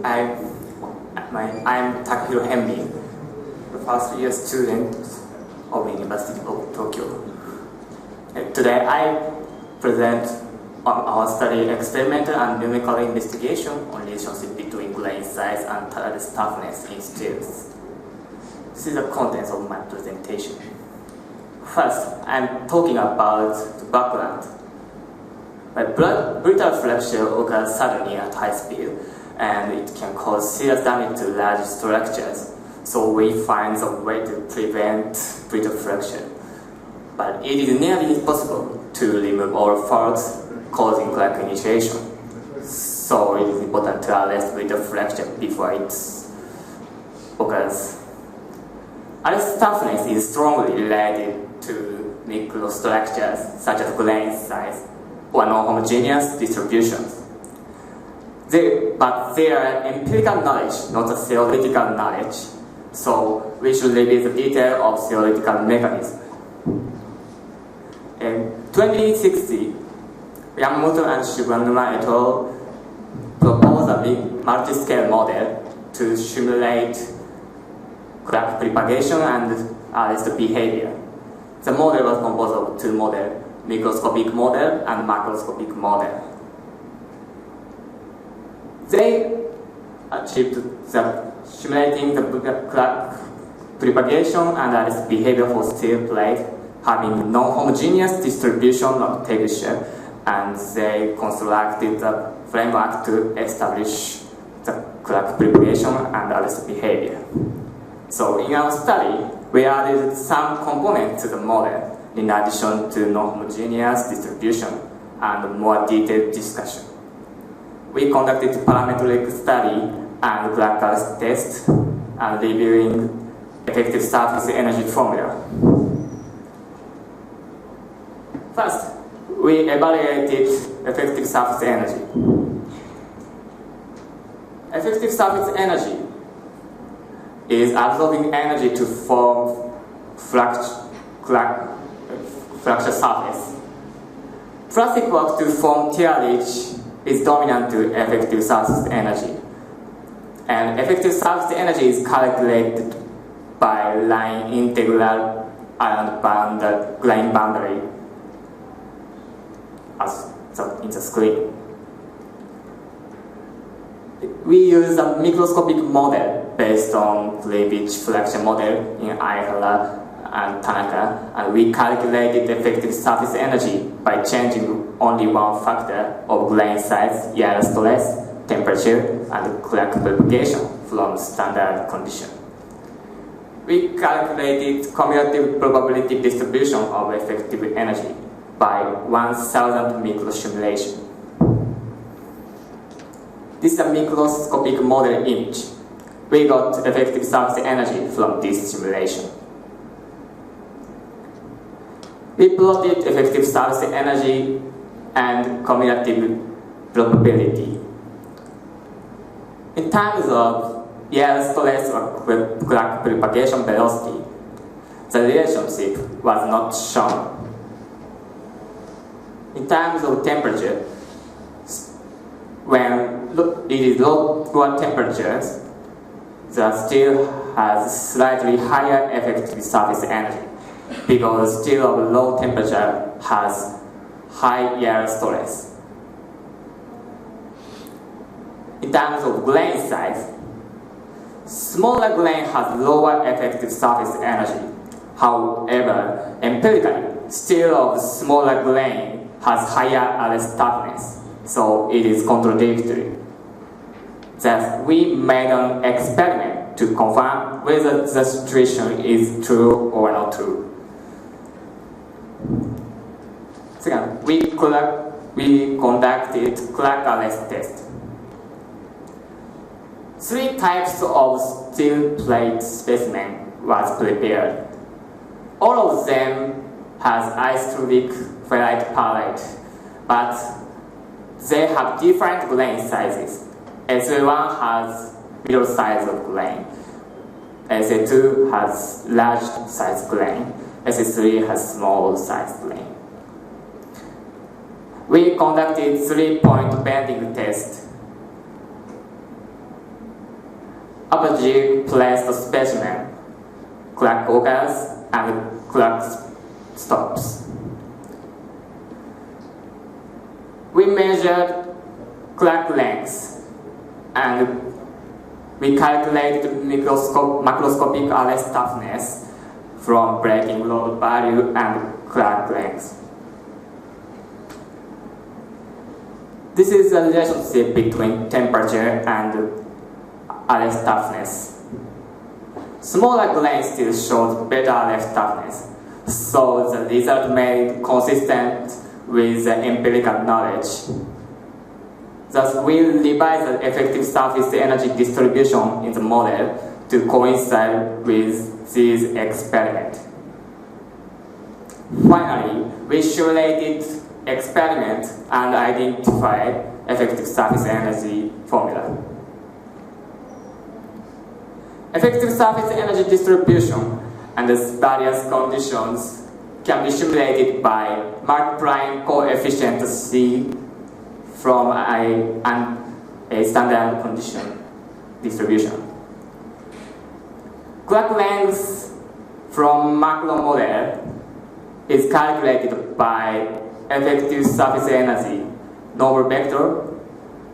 I'm Takahiro Henmi, the first year student of University of Tokyo. Today I present on our study experimental and numerical investigation on relationship between grain size and toughness in steels. This is the contents of my presentation. First, I'm talking about the background. Brittle fracture occurs suddenly at high speed, and it can cause serious damage to large structures. So we find a way to prevent brittle fracture. But it is nearly impossible to remove all faults causing crack initiation. So it is important to arrest brittle fracture before it occurs. Arrest toughness is strongly related to microstructures such as grain size or non-homogeneous distributions. But they are empirical knowledge, not a theoretical knowledge. So we should review the detail of theoretical mechanism. In 2060, Yamamoto and Shibanuma et al. Proposed a multi-scale model to simulate crack propagation and arrest behavior. The model was composed of two models, microscopic model and macroscopic model. They achieved the simulating the crack propagation and arrest behavior for steel plate having non-homogeneous distribution of texture, and they constructed the framework to establish the crack propagation and arrest behavior. So in our study, we added some components to the model in addition to non-homogeneous distribution and more detailed discussion. We conducted parametric study and crack arrest test and reviewing effective surface energy formula. First, we evaluated effective surface energy. Effective surface energy is absorbing energy to form fracture surface. Plastic work to form tearage is dominant to effective surface energy. And effective surface energy is calculated by line integral around the grain boundary as in the screen. We use a microscopic model based on cleavage-fracture model in Aihara and Tanaka, and we calculated effective surface energy by changing only one factor of grain size, yield stress, temperature, and crack propagation from standard condition. We calculated cumulative probability distribution of effective energy by 1,000 microsimulation. This is a microscopic model image. We got effective surface energy from this simulation. We plotted effective surface energy and cumulative probability. In terms of yield stress or crack propagation velocity, the relationship was not shown. In terms of temperature, when it is lower temperatures, the steel has slightly higher effective surface energy because steel of low temperature has high yield stress. In terms of grain size, smaller grain has lower effective surface energy. However, empirically, steel of smaller grain has higher arrest toughness, so it is contradictory. Thus, we made an experiment to confirm whether the situation is true or not true. Second, we conducted crack arrest test. 3 types of steel plate specimen was prepared. All of them has isotropic ferrite palette, but they have different grain sizes. SA1 has middle size of grain, SA2 has large size grain, SA3 has small size grain. We conducted 3-point bending test Apogee placed the specimen, crack occurs and crack stops. We measured crack length and we calculated macroscopic arrest toughness from breaking load value and crack length. This is the relationship between temperature and arrest toughness. Smaller grains still shows better arrest toughness, so the result made consistent with the empirical knowledge. Thus, we revise the effective surface energy distribution in the model to coincide with these experiments. Finally, we simulated experiment and identified effective surface energy formula. Effective surface energy distribution and its various conditions can be simulated by multiplying coefficient C from a standard condition distribution. Crack length from macro model is calculated by effective surface energy normal vector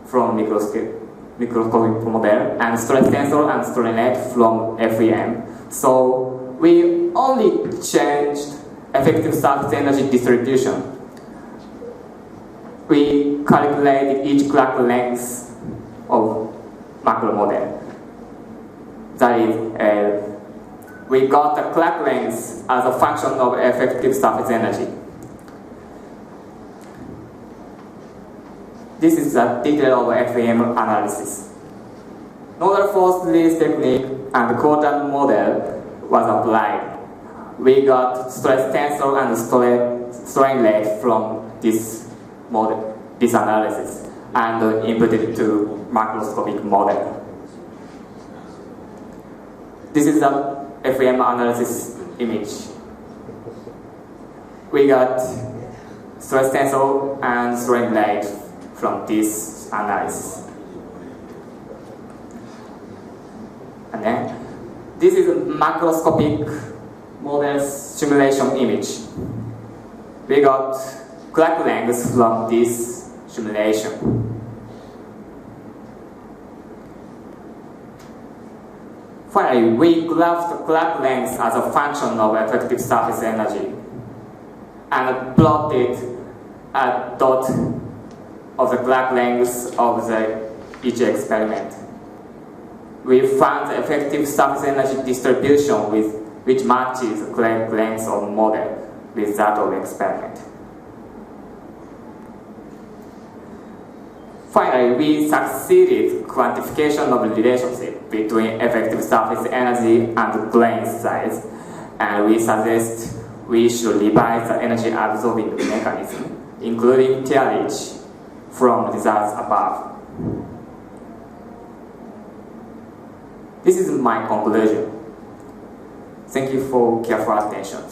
from microscopic model and stress tensor and strain rate from FEM. So we only changed effective surface energy distribution. We calculated each crack length of macro model. That is, we got the crack length as a function of effective surface energy. This is the detail of FEM analysis. Nodal force release technique and quotient model was applied. We got stress tensor and strain rate from this model, this analysis, and inputted it to macroscopic model. This is the FEM analysis image. We got stress tensor and strain rate from this analysis. And then, this is a macroscopic model simulation image. We got crack length from this simulation. Finally, we graphed the crack length as a function of effective surface energy and plotted a dot of the crack length of each experiment. We found the effective surface energy distribution which matches the crack length of model with that of experiment. Finally, we succeeded quantification of the relationship between effective surface energy and grain size, and we suggest we should revise the energy absorbing mechanism, including tearage, from results above. This is my conclusion. Thank you for careful attention.